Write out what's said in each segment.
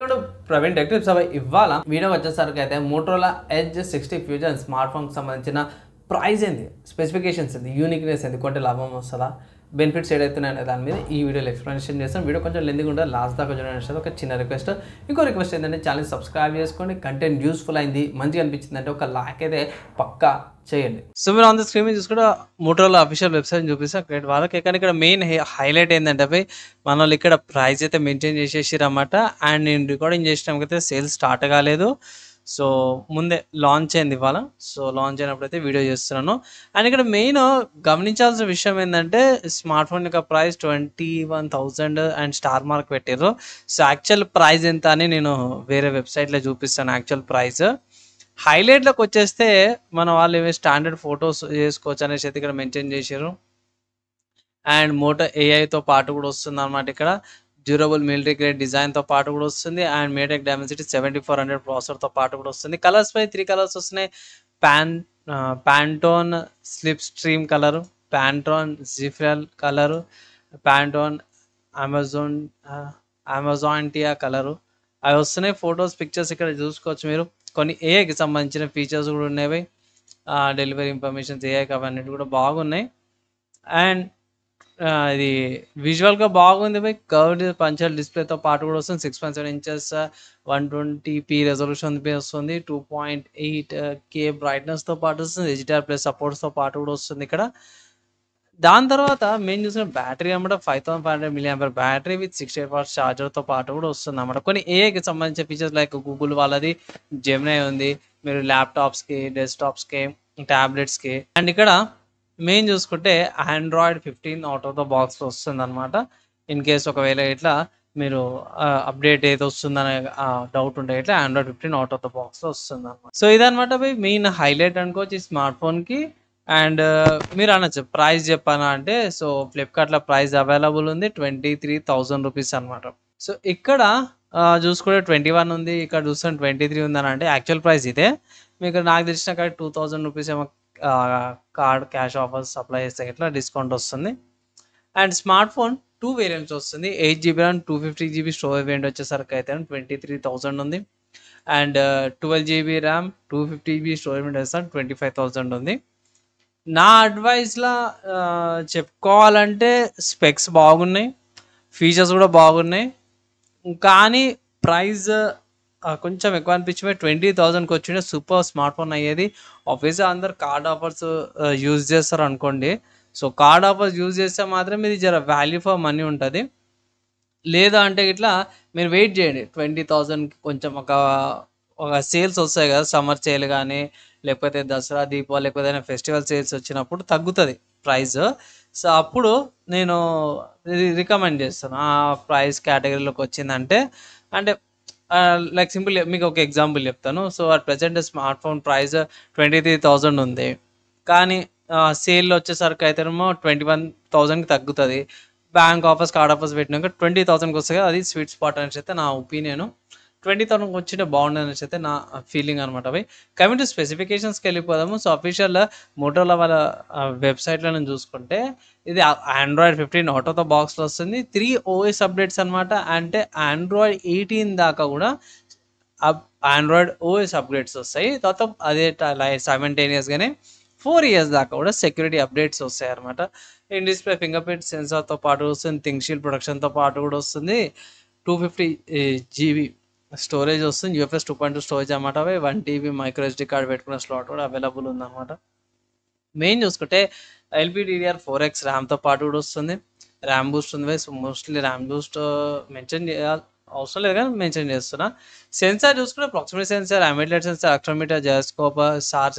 ఇప్పుడు Praveen tech tips అవి ఇవాళ వీడియో వచ్చేసరికి అయితే మోటరోలా ఎడ్జ్ 60 ఫ్యూజన్ స్మార్ట్ ఫోన్కి సంబంధించిన ప్రైస్ ఏంది, స్పెసిఫికేషన్స్ ఏంది, యూనిక్నెస్ ఏంది, కొంటే లాభం వస్తుందా, బెనిఫిట్స్ ఏదైతున్నాయనే దాని మీద ఈ వీడియోలో ఎక్స్ప్లెనేషన్ చేస్తాను. వీడియో కొంచెం లెందిగా ఉంటుంది, లాస్ట్ దాకా చూడండి. ఒక చిన్న రిక్వెస్ట్. ఇంకో రిక్వెస్ట్ ఏంటంటే ఛానల్ సబ్స్క్రైబ్ చేసుకోండి. కంటెంట్ యూస్ఫుల్ అయింది, మంచిగా అనిపించింది అంటే ఒక లైక్ అయితే పక్కా చేయండి. సో మీరు ఆన్ ద స్క్రీన్ మీద చూసుకుంటే మోటరోలా అఫీషియల్ వెబ్సైట్ చూపిస్తే గ్రేట్ వాళ్ళకి. కానీ ఇక్కడ మెయిన్ హైలైట్ ఏంటంటే అవి మన వాళ్ళు ఇక్కడ ప్రైస్ అయితే మెయింటైన్ చేసేసారు అన్నమాట. అండ్ నేను రికార్డింగ్ చేసినప్పుడైతే సేల్స్ స్టార్ట్ కాలేదు, సో ముందే లాంచ్ అయింది ఇవాళ. సో లాంచ్ అయినప్పుడైతే వీడియో చేస్తున్నాను. అండ్ ఇక్కడ మెయిన్ గమనించాల్సిన విషయం ఏంటంటే స్మార్ట్ ఫోన్ యొక్క ప్రైస్ 21,000 అండ్ స్టార్ మార్క్ పెట్టారు. సో యాక్చువల్ ప్రైస్ ఎంత అని నేను వేరే వెబ్సైట్లో చూపిస్తాను. యాక్చువల్ ప్రైస్ హైలైట్లోకి వచ్చేస్తే మన వాళ్ళు ఏమి స్టాండర్డ్ ఫొటోస్ చేసుకోవచ్చు అనేసి అయితే ఇక్కడ మెన్షన్ చేశారు. అండ్ మోటో ఏఐతో పాటు కూడా వస్తుంది అనమాట. ఇక్కడ డ్యూరబుల్ మిలిటరీ గ్రేడ్ డిజైన్తో పాటు కూడా వస్తుంది. అండ్ మీటెక్ డైమెన్సిటీ 7400 ప్రాసెసర్తో పాటు కూడా వస్తుంది. కలర్స్ పై 3 కలర్స్ వస్తున్నాయి. Pantone slip stream colour, Pantone జిఫ్రల్ కలరు, ప్యాంటోన్ అమెజాంటియా కలరు అవి వస్తున్నాయి. ఫొటోస్ పిక్చర్స్ ఇక్కడ చూసుకోవచ్చు మీరు. కొన్ని ఏఐకి సంబంధించిన ఫీచర్స్ కూడా ఉన్నాయి. డెలివరీ ఇన్ఫర్మేషన్స్ ఏఐకి అవన్నీ కూడా బాగున్నాయి. అండ్ ఇది విజువల్గా బాగుంది బై. కర్వ్డ్ పంచర్ డిస్ప్లేతో పాటు కూడా వస్తుంది. 6.7 ఇంచెస్ 120p రెజల్యూషన్ వస్తుంది. 2.8K బ్రైట్నెస్తో పాటు వస్తుంది. HDR+ సపోర్ట్స్తో పాటు కూడా వస్తుంది ఇక్కడ. దాని తర్వాత మేము చూసిన బ్యాటరీ అన్నమాట 5500 mAh బ్యాటరీ విత్ 68 వాట్స్ ఛార్జర్తో పాటు కూడా వస్తుంది అన్నమాట. కొన్ని ఏఐకి సంబంధించిన ఫీచర్స్ లైక్ గూగుల్ వాళ్ళది జెమినై ఉంది, మీరు ల్యాప్టాప్స్కి, డెస్క్టాప్స్కి, ట్యాబ్లెట్స్కి. అండ్ ఇక్కడ మెయిన్ చూసుకుంటే Android 15 అవుట్ ఆఫ్ ద బాక్స్లో వస్తుంది అనమాట. ఇన్ కేస్ ఒకవేళ ఇట్లా మీరు అప్డేట్ ఏది వస్తుందనే డౌట్ ఉంటే ఇట్లా Android 15 అవుట్ ఆఫ్ ద బాక్స్లో వస్తుంది అనమాట. సో ఇదనమాట మెయిన్ హైలైట్ అనుకోవచ్చు ఈ స్మార్ట్ ఫోన్కి. అండ్ మీరు అనొచ్చు ప్రైస్ చెప్పానా అంటే, సో ఫ్లిప్కార్ట్లో ప్రైస్ అవైలబుల్ ఉంది 23,000 రూపీస్ అనమాట. సో ఇక్కడ చూసుకుంటే 21 ఉంది, ఇక్కడ చూస్తుంటే 23 ఉందని అంటే యాక్చువల్ ప్రైస్ ఇదే. మీకు నాకు తెలిసిన కాడ 2,000 రూపీస్ ఏమో కార్డ్ క్యాష్ ఆఫర్స్ అప్లై చేస్తే ఇట్లా డిస్కౌంట్ వస్తుంది. అండ్ స్మార్ట్ ఫోన్ 2 వేరియంట్స్ వస్తుంది. 8GB RAM 250GB storage variant వచ్చేసరికి అయితే 23,000 ఉంది. And 12GB RAM 250GB storage variant వచ్చేసరికి 25,000 ఉంది. నా అడ్వైస్లా చెప్పుకోవాలంటే స్పెక్స్ బాగున్నాయి, ఫీచర్స్ కూడా బాగున్నాయి, కానీ ప్రైస్ కొంచెం ఎక్కువ అనిపించే 20,000కి వచ్చిన సూపర్ స్మార్ట్ ఫోన్ అయ్యేది. ఆబ్వియస్గా అందరు కార్డ్ ఆఫర్స్ యూజ్ చేస్తారు అనుకోండి. సో కార్డ్ ఆఫర్స్ యూజ్ చేస్తే మాత్రం ఇది జర వాల్యూ ఫర్ మనీ ఉంటుంది. లేదా అంటే ఇట్లా మీరు వెయిట్ చేయండి 20,000కి కొంచెం ఒక సేల్స్ వస్తాయి కదా, సమ్మర్ సేల్ కానీ లేకపోతే దసరా, దీపావళి లేకపోతే ఫెస్టివల్ సేల్స్ వచ్చినప్పుడు తగ్గుతుంది ప్రైస్. సో అప్పుడు నేను రికమెండ్ చేస్తాను ఆ ప్రైస్ కేటగిరీలోకి వచ్చిందంటే. అంటే లైక్ సింపుల్ మీకు ఒక ఎగ్జాంపుల్ చెప్తాను. So at present smart phone price 23,000 ఉంది, కానీ సేల్లో వచ్చేసరికి అయితేనేమో 21,000కి తగ్గుతుంది. బ్యాంక్ ఆఫర్స్, కార్డ్ ఆఫర్స్ పెట్టినాక 20,000కి వస్తుంది. అది స్వీట్ స్పాట్ అనేసి అయితే నా ఒపీనియన్. 20,000కి వచ్చింటే బాగుండదు అనేసి అయితే నా ఫీలింగ్ అనమాట. అవి కమింగ్ టు స్పెసిఫికేషన్స్కి వెళ్ళిపోదాము. సో అఫీషియల్ మోటరోలా వాళ్ళ వెబ్సైట్లో నేను చూసుకుంటే ఇది Android 15 అవుట్ ఆఫ్ ద బాక్స్లో వస్తుంది. 3 OS అప్డేట్స్ అనమాట. అంటే Android 18 దాకా కూడా Android OS అప్డేట్స్ వస్తాయి. తర్వాత అదే సైమల్టేనియస్గానే 4 years దాకా కూడా సెక్యూరిటీ అప్డేట్స్ వస్తాయి అనమాట. ఇన్ డిస్ప్లే ఫింగర్ ప్రింట్ సెన్సార్తో పాటు వస్తుంది. థింక్ షీల్డ్ ప్రొడక్షన్తో పాటు కూడా వస్తుంది. 250GB స్టోరేజ్ వస్తుంది. UFS 2.2 స్టోరేజ్ అనమాట. 1TB మైక్రో SD కార్డ్ పెట్టుకున్న స్లాట్ కూడా అవైలబుల్ ఉందన్నమాట. మెయిన్ చూసుకుంటే LPDDR4X ర్యామ్తో పాటు కూడా వస్తుంది. ర్యామ్ బూస్ట్ ఉంది. So mostly RAM boost mention చేయాలి అవసరం లేదు కానీ మెన్షన్ చేస్తున్నా. సెన్సార్ చూసుకుంటే ప్రాక్సిమిటీ సెన్సార్, అమిలెట్ సెన్సార్, యాక్సిలరోమీటర్, జైరోస్కోప్, స్టార్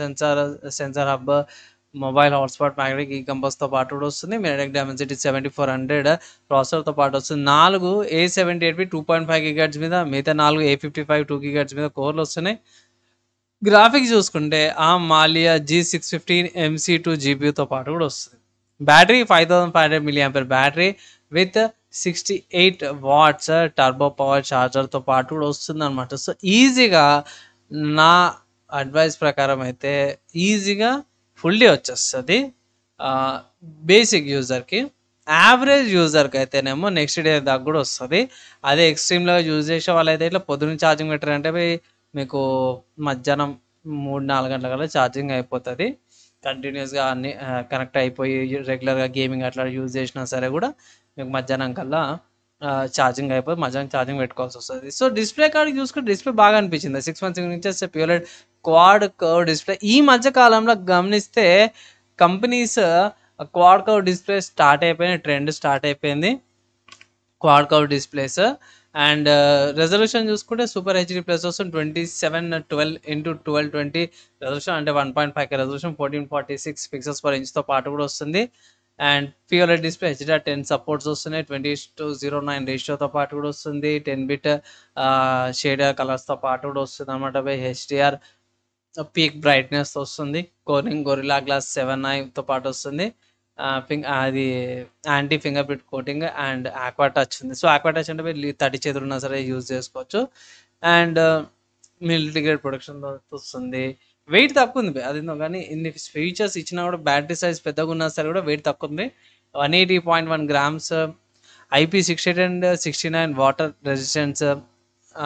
sensor hub, mobile hotspot, magnetic ఈ కంపస్తో పాటు కూడా వస్తుంది. మీటెక్ డైమెన్సిటీ 7400 ప్రాసెసర్తో పాటు వస్తుంది. 4 A78 2.5 GHz మీద, మిగతా 4 A55 2 GHz మీద కోర్లు వస్తున్నాయి. గ్రాఫిక్స్ చూసుకుంటే మాలియా G615 MC2 GPUతో పాటు కూడా వస్తుంది. Battery 5500 mAh battery with 68 watts turbo power ఛార్జర్తో పాటు కూడా వస్తుంది అనమాట. సో ఈజీగా నా అడ్వైస్ ప్రకారం అయితే ఈజీగా ఫుల్ డే వచ్చేస్తుంది బేసిక్ యూజర్కి. యావరేజ్ యూజర్కి అయితేనేమో నెక్స్ట్ డే దాకా కూడా వస్తుంది. అదే ఎక్స్ట్రీమ్లో యూజ్ చేసే వాళ్ళైతే ఇట్లా పొద్దున్న ఛార్జింగ్ పెట్టారంటే మీకు మధ్యాహ్నం 3-4 గంటల కల్లా ఛార్జింగ్ అయిపోతుంది. కంటిన్యూస్గా అన్ని కనెక్ట్ అయిపోయి రెగ్యులర్గా గేమింగ్ అట్లా యూజ్ చేసినా సరే కూడా మీకు మధ్యాహ్నం కల్లా ఛార్జింగ్ అయిపోయి మధ్యాహ్నం ఛార్జింగ్ పెట్టుకోవాల్సి వస్తుంది. సో డిస్ప్లే కార్డ్ చూసుకుంటే డిస్ప్లే బాగా అనిపించింది. 6.6 inches pure quad curve display. ఈ మధ్య కాలంలో గమనిస్తే companies quad curve display start అయిపోయినాయి, ట్రెండ్ స్టార్ట్ అయిపోయింది quad curve displays. And resolution చూసుకుంటే సూపర్ హెచ్డి ప్లస్ వస్తుంది 2712x1220 రెజల్యూషన్, అంటే 1.5K రెజల్యూషన్, 1446 పిక్సెల్స్ పర్ ఇంచ్తో పాటు కూడా వస్తుంది. And pure display HDR10 supports వస్తున్నాయి, 20:09 రేషియోతో పాటు కూడా వస్తుంది, 10-bit షేడర్ కలర్స్తో పాటు కూడా వస్తుంది అనమాట. HDR పీక్ బ్రైట్నెస్ వస్తుంది, కోర్నింగ్ గొరిల్లా గ్లాస్ 7i పాటు వస్తుంది, అది anti finger print coating and aqua touch ఉంది. సో ఆక్వా టచ్ అంటే మీరు తడి చేతులు ఉన్నా సరే యూజ్ చేసుకోవచ్చు. అండ్ మిలిటరీ గ్రేడ్ ప్రొడక్షన్ వస్తుంది. వెయిట్ తక్కువ ఉంది అది కానీ ఇన్ని ఫీచర్స్ ఇచ్చినా కూడా బ్యాటరీ సైజ్ పెద్దగా ఉన్నా సరే కూడా వెయిట్ తక్కువ ఉంది. 180.1 grams, IP68 and 69 water resistance.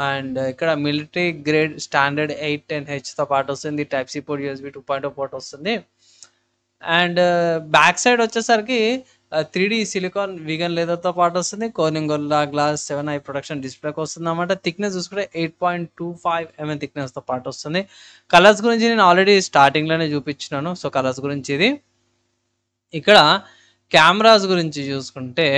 And ఇక్కడ మిలిటరీ గ్రేడ్ స్టాండర్డ్ 810Hతో పాటు వస్తుంది, type C port, USB 2.0 port వస్తుంది. అండ్ బ్యాక్ సైడ్ వచ్చేసరికి 3D సిలికాన్ వీగన్ లెదర్తో పాటు వస్తుంది, Corning Gorilla Glass 7i protection డిస్ప్లేకి వస్తుంది అన్నమాట. థిక్నెస్ చూసుకుంటే 8.25 mm థిక్నెస్తో పాటు వస్తుంది. కలర్స్ గురించి నేను ఆల్రెడీ స్టార్టింగ్లోనే చూపించినాను. సో కలర్స్ గురించి ఇది. ఇక్కడ కెమెరాస్ గురించి చూసుకుంటే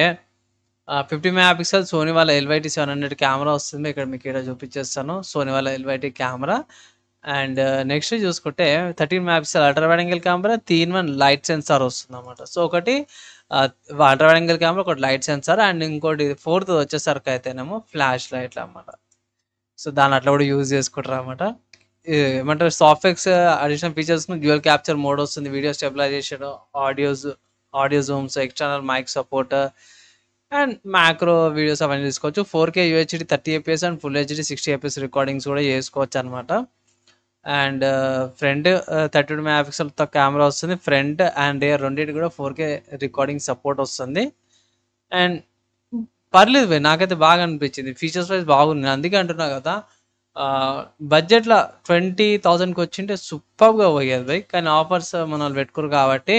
50 MP సోనీ వాళ్ళ LYT 700 కెమెరా వస్తుంది. ఇక్కడ మీకు ఇక్కడ చూపించేస్తాను సోనీ వాళ్ళ LYT కెమెరా. అండ్ నెక్స్ట్ చూసుకుంటే 13 MP ultra wide angle camera, 3-in-1 light sensor వస్తుంది అన్నమాట. సో ఒకటి అల్ట్రా వైడ్ యాంగిల్ కెమెరా, ఒకటి లైట్ సెన్సార్, అండ్ ఇంకోటి 4th వచ్చేసరికి అయితేనేమో ఫ్లాష్ లైట్లు అన్నమాట. సో దాన్ని అట్లా కూడా యూజ్ చేసుకుంటారు అన్నమాట. ఏమంటారు softwares additional features dual capture mode వస్తుంది, video stabilization, audio zooms, external mic support and macro videos అవన్నీ తీసుకోవచ్చు. 4K UHD 30fps and full HD 60fps recordings కూడా చేసుకోవచ్చు అనమాట. అండ్ ఫ్రంట్ 32 MP కెమెరా వస్తుంది, ఫ్రంట్ అండ్ రియర్ రెండింటి కూడా 4K recording support వస్తుంది. అండ్ పర్లేదు భయ్, నాకైతే బాగా అనిపించింది, ఫీచర్స్ వైజ్ బాగుంది. అందుకే అంటున్నా కదా బడ్జెట్లో 20,000కి వచ్చింటే సూపర్గా పోయేది భయ్. కానీ ఆఫర్స్ మన వాళ్ళు పెట్టుకోరు కాబట్టి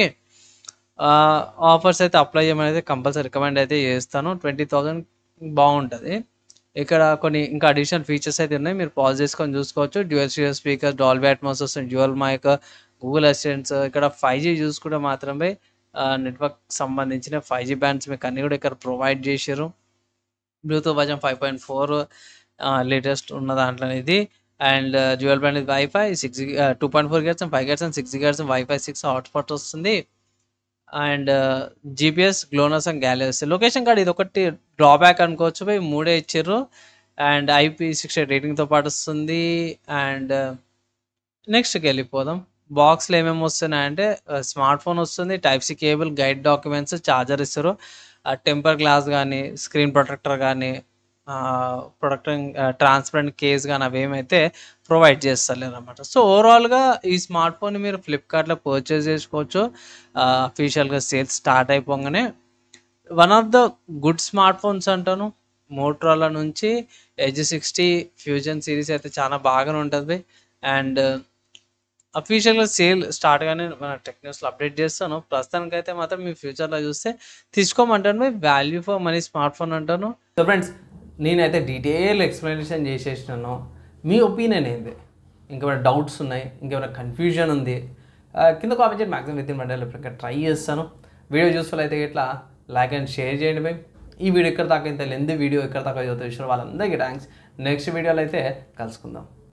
ఆఫర్స్ అయితే అప్లై చేయమని అయితే కంపల్సరీ రికమెండ్ అయితే చేస్తాను. 20,000 బాగుంటుంది. ఇక్కడ కొన్ని ఇంకా అడిషనల్ ఫీచర్స్ అయితే ఉన్నాయి, మీరు పాజ్ చేసుకొని చూసుకోవచ్చు. Dual stereo speaker, Dolby Atmos వస్తుంది, డ్యూయల్ మైక్, గూగుల్ అసిస్టెంట్స్. ఇక్కడ 5G చూసుకుంటే మాత్రమే నెట్వర్క్ సంబంధించిన 5G బ్యాండ్స్ మీకు అన్నీ కూడా ఇక్కడ ప్రొవైడ్ చేశారు. బ్లూటూత్ వర్జన్ 5.4 లేటెస్ట్ ఉన్న దాంట్లో ఇది. And dual band wifi 2.4 GHz and 5 GHz and 6 GHz wifi 6 hotspot వస్తుంది. And GPS, GLONASS and galleries. Location card ఇది ఒకటి డ్రాబ్యాక్ అనుకోవచ్చు పోయి 3 ఇచ్చారు. అండ్ IP68 రేటింగ్తో పాటు వస్తుంది. అండ్ నెక్స్ట్కి వెళ్ళిపోదాం. బాక్స్లో ఏమేమి వస్తున్నాయంటే స్మార్ట్ ఫోన్ వస్తుంది, type C cable, guide documents, charger ఇస్తారు, టెంపర్ గ్లాస్ కానీ, స్క్రీన్ ప్రొటెక్టర్ కానీ, ప్రొటెక్టింగ్ ట్రాన్స్పరెంట్ కేస్ కానీ అవేమైతే ప్రొవైడ్ చేస్తలేరు అనమాట. సో ఓవరాల్గా ఈ స్మార్ట్ ఫోన్ మీరు ఫ్లిప్కార్ట్లో పర్చేస్ చేసుకోవచ్చు. అఫీషియల్గా సేల్స్ స్టార్ట్ అయిపోగానే one of the good smart phones అంటాను. మోటరోలా నుంచి Edge60 ఫ్యూజన్ సిరీస్ అయితే చాలా బాగానే ఉంటుంది. అండ్ అఫీషియల్గా సేల్ స్టార్ట్ గానే మన టెక్నిక్స్లో అప్డేట్ చేస్తాను. ప్రస్తుతానికైతే మాత్రం మీ ఫ్యూచర్లో చూస్తే తీసుకోమంటాను, value for money smart phone అంటాను. సో ఫ్రెండ్స్, నేనైతే డీటెయిల్ ఎక్స్ప్లెనేషన్ చేసేసినాను. మీ ఒపీనియన్ ఏంది? ఇంకేమైనా డౌట్స్ ఉన్నాయి, ఇంకేమైనా కన్ఫ్యూజన్ ఉంది, కింద కామెంట్ చేయండి. మ్యాక్సిమం విత్ ఇన్ మండేలో ఇంకా ట్రై చేస్తాను. వీడియో యూస్ఫుల్ అయితే ఇట్లా లైక్ అండ్ షేర్ చేయండి భయ్. ఈ వీడియో ఇక్కడ దాకా ఇంత లెంత్ వీడియో ఇక్కడ దాకా చూసిన వాళ్ళందరికీ థ్యాంక్స్. నెక్స్ట్ వీడియోలో అయితే కలుసుకుందాం.